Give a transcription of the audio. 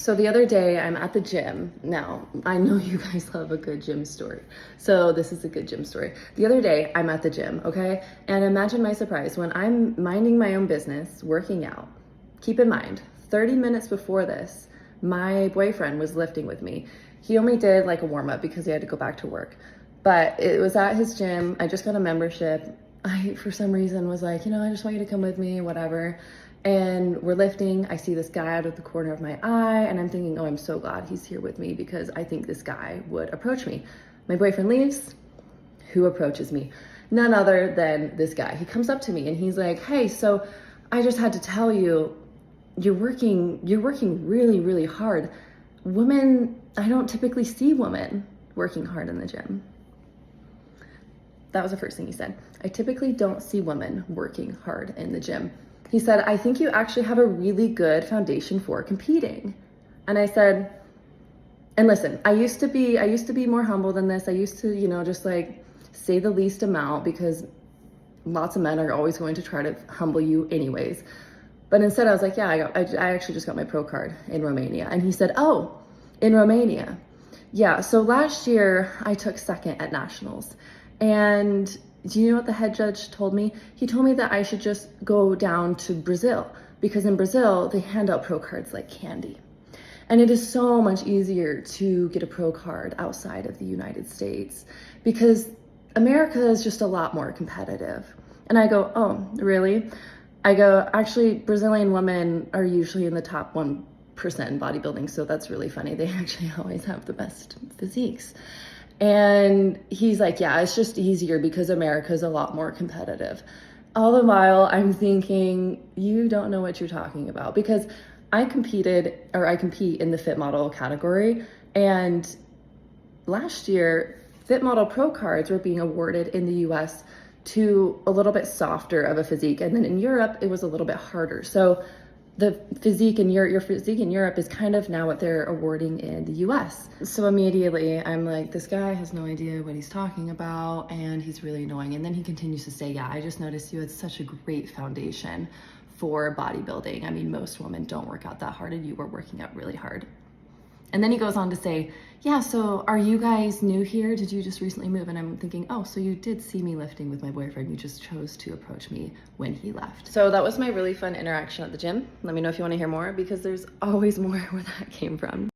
So the other day I'm at the gym. Now, I know you guys love a good gym story. So this is a good gym story. The other day I'm at the gym, okay? And imagine my surprise when I'm minding my own business, working out. Keep in mind, 30 minutes before this, my boyfriend was lifting with me. He only did like a warm up because he had to go back to work. But it was at his gym. I just got a membership. I, for some reason, was like, I just want you to come with me, whatever. And we're lifting. I see this guy out of the corner of my eye, and I'm thinking, oh, I'm so glad he's here with me because I think this guy would approach me. My boyfriend leaves. Who approaches me? None other than this guy. He comes up to me and he's like, hey, so I just had to tell you, you're working really, really hard. Women, I don't typically see women working hard in the gym. That was the first thing he said. I typically don't see women working hard in the gym. He said, I think you actually have a really good foundation for competing. And I said, and listen, I used to be more humble than this. I used to, just like say the least amount because lots of men are always going to try to humble you anyways. But instead I was like, yeah, I actually just got my pro card in Romania. And he said, oh, in Romania. Yeah, so last year I took second at nationals. And do you know what the head judge told me? He told me that I should just go down to Brazil because in Brazil, they hand out pro cards like candy. And it is so much easier to get a pro card outside of the United States because America is just a lot more competitive. And I go, oh, really? I go, actually, Brazilian women are usually in the top 1% in bodybuilding, so that's really funny. They actually always have the best physiques. And he's like, yeah, it's just easier because America's a lot more competitive. All the while I'm thinking, you don't know what you're talking about because I compete in the fit model category. And last year, fit model pro cards were being awarded in the US to a little bit softer of a physique. And then in Europe, it was a little bit harder. So the physique in your physique in Europe is kind of now what they're awarding in the US. So immediately I'm like, this guy has no idea what he's talking about and he's really annoying. And then he continues to say, yeah, I just noticed you had such a great foundation for bodybuilding. I mean, most women don't work out that hard and you were working out really hard. And then he goes on to say, yeah, so are you guys new here? Did you just recently move? And I'm thinking, oh, so you did see me lifting with my boyfriend. You just chose to approach me when he left. So that was my really fun interaction at the gym. Let me know if you want to hear more because there's always more where that came from.